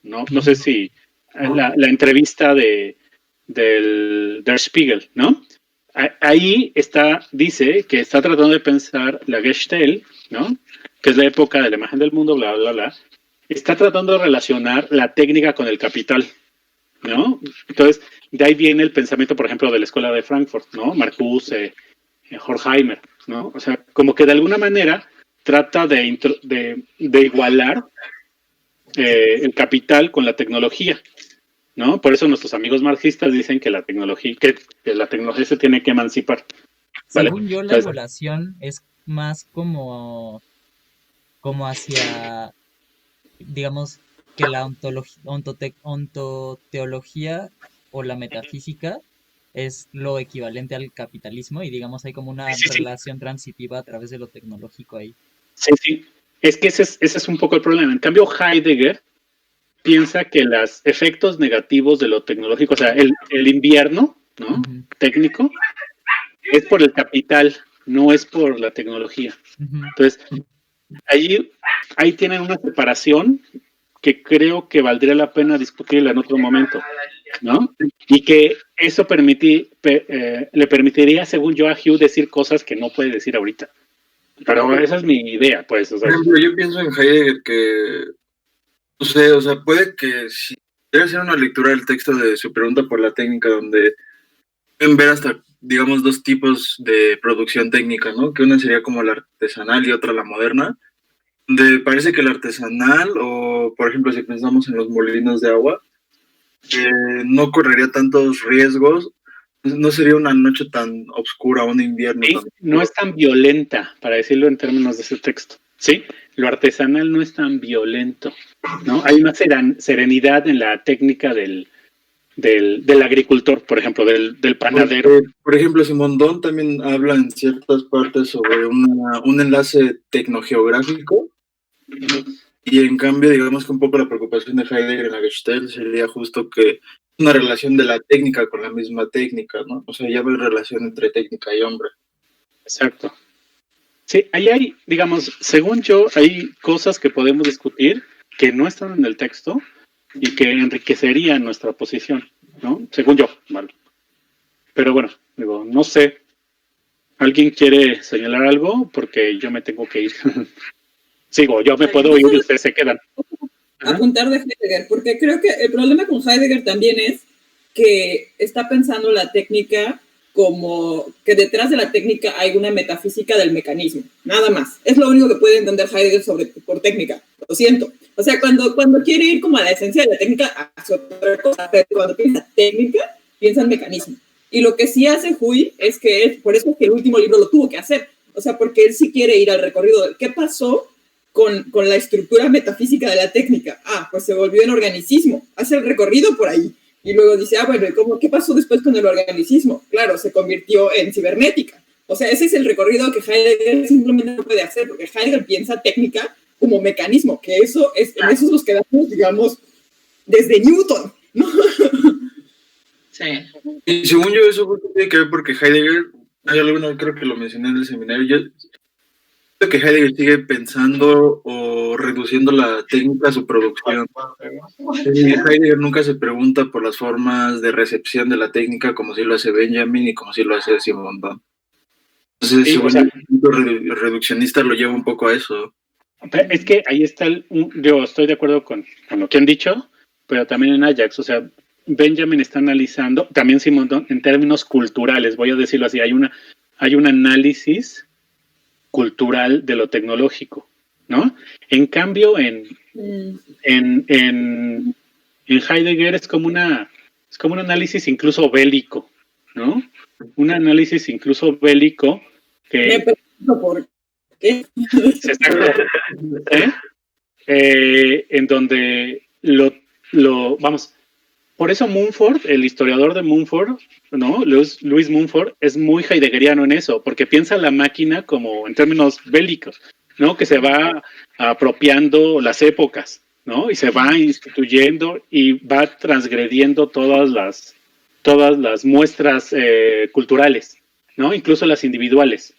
¿no? No sé ujú, si la entrevista del Der Spiegel, ¿no? Ahí dice que está tratando de pensar la Gestalt, ¿no? Que es la época de la imagen del mundo, bla, bla, bla. Está tratando de relacionar la técnica con el capital, ¿no? Entonces, de ahí viene el pensamiento, por ejemplo, de la escuela de Frankfurt, ¿no? Marcuse, Horkheimer, ¿no? O sea, como que de alguna manera trata de igualar el capital con la tecnología, ¿no? Por eso nuestros amigos marxistas dicen que la tecnología se tiene que emancipar, ¿vale? Según yo, la Entonces, igualación es más como hacia, digamos, que la ontoteología o la metafísica es lo equivalente al capitalismo y digamos hay como una sí, sí, relación transitiva a través de lo tecnológico ahí. sí, sí. Es que ese es un poco el problema. En cambio, Heidegger piensa que los efectos negativos de lo tecnológico, o sea, el invierno, ¿no? Ujú, Técnico, es por el capital, no es por la tecnología. ujú. Entonces, ahí tienen una separación que creo que valdría la pena discutirla en otro momento, ¿no? Y que eso le permitiría, según yo, a Hugh decir cosas que no puede decir ahorita. Pero esa es mi idea, pues. O Por sea, ejemplo, yo pienso en Heidegger que, no sé, o sea, puede que si debe hacer una lectura del texto de su pregunta por la técnica, donde pueden ver hasta, digamos, dos tipos de producción técnica, ¿no? Que una sería como la artesanal y otra la moderna, donde parece que la artesanal, o por ejemplo, si pensamos en los molinos de agua, no correría tantos riesgos, no sería una noche tan oscura, un invierno tan sí, no oscuro. es tan violenta, para decirlo en términos de ese texto, ¿sí? Lo artesanal no es tan violento, ¿no? Hay una serenidad en la técnica del agricultor, por ejemplo, del panadero. Porque, por ejemplo, Simondón también habla en ciertas partes sobre un enlace tecnogeográfico, y en cambio, digamos que un poco la preocupación de Heidegger en la Gestalt sería justo que una relación de la técnica con la misma técnica, ¿no? O sea, ya no hay relación entre técnica y hombre. Exacto. Sí, ahí hay, digamos, según yo, hay cosas que podemos discutir que no están en el texto y que enriquecerían nuestra posición, ¿no? Según yo, ¿vale? Pero bueno, digo, no sé. ¿Alguien quiere señalar algo? Porque yo me tengo que ir. Sigo, yo me puedo Yo ir y solo ustedes se quedan. Ajá. apuntar de Heidegger, porque creo que el problema con Heidegger también es que está pensando la técnica como que detrás de la técnica hay una metafísica del mecanismo, nada más. Es lo único que puede entender Heidegger por técnica, lo siento. O sea, cuando quiere ir como a la esencia de la técnica, hace otra cosa, pero cuando piensa técnica, piensa en mecanismo. Y lo que sí hace Huy es que por eso es que el último libro lo tuvo que hacer. O sea, porque él sí quiere ir al recorrido de qué pasó con la estructura metafísica de la técnica. Pues se volvió en organicismo, hace el recorrido por ahí. Y luego dice, bueno, ¿qué pasó después con el organicismo? Claro, se convirtió en cibernética. O sea, ese es el recorrido que Heidegger simplemente no puede hacer, porque Heidegger piensa técnica como mecanismo, que en eso nos quedamos, digamos, desde Newton, ¿no? Sí. Y según yo, eso tiene que ver porque Heidegger, hay alguno, creo que lo mencioné en el seminario, yo creo que Heidegger sigue pensando o reduciendo la técnica a su producción. Heidegger nunca se pregunta por las formas de recepción de la técnica como si lo hace Benjamin y como si lo hace Simondon. Entonces, Sí, según el punto reduccionista lo lleva un poco a eso. Es que ahí está, yo estoy de acuerdo con lo que han dicho, pero también en Ajax, o sea, Benjamin está analizando, también Simondon, en términos culturales, voy a decirlo así, hay un análisis cultural de lo tecnológico, ¿no? En cambio, en Heidegger es como un análisis incluso bélico, ¿no? Un análisis incluso bélico que... Me pregunto por qué. En donde vamos, por eso Mumford, el historiador de Mumford, ¿no? Louis Mumford es muy heideggeriano en eso, porque piensa la máquina como en términos bélicos, ¿no? Que se va apropiando las épocas, ¿no? Y se va instituyendo y va transgrediendo todas las muestras culturales, ¿no? Incluso las individuales.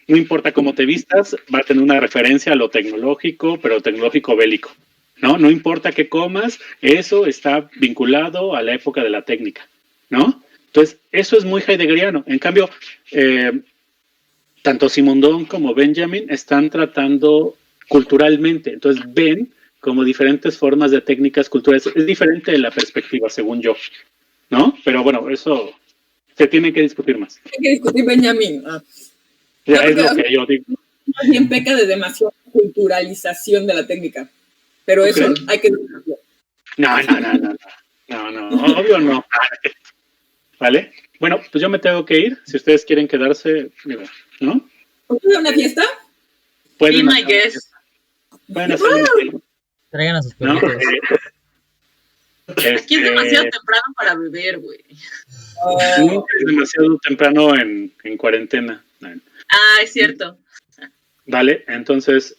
No importa cómo te vistas, va a tener una referencia a lo tecnológico, pero tecnológico bélico, ¿no? No importa qué comas, eso está vinculado a la época de la técnica, ¿no? Entonces, eso es muy heideggeriano. En cambio, tanto Simondon como Benjamin están tratando culturalmente. Entonces, ven como diferentes formas de técnicas culturales. Es diferente la perspectiva, según yo, ¿no? Pero bueno, eso se tiene que discutir más. Hay que discutir Benjamin. Ya es lo que yo digo. Más bien peca de demasiada culturalización de la técnica. Pero eso hay que discutirlo. No, obvio no. ¿Vale? Bueno, pues yo me tengo que ir. Si ustedes quieren quedarse, digo, ¿no? ¿Puedo una fiesta? Pueden Be my guest. Pueden hacer una fiesta, Traigan a sus ¿no? perritos. Aquí es demasiado temprano para beber, güey. Es demasiado temprano en cuarentena. Es cierto. Vale, entonces,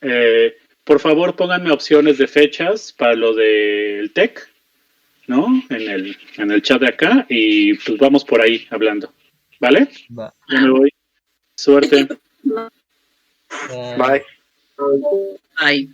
por favor, pónganme opciones de fechas para lo del TEC, ¿no? En el chat de acá y pues vamos por ahí hablando. ¿Vale? Va. Yo me voy. Suerte. Bye. Bye. Bye.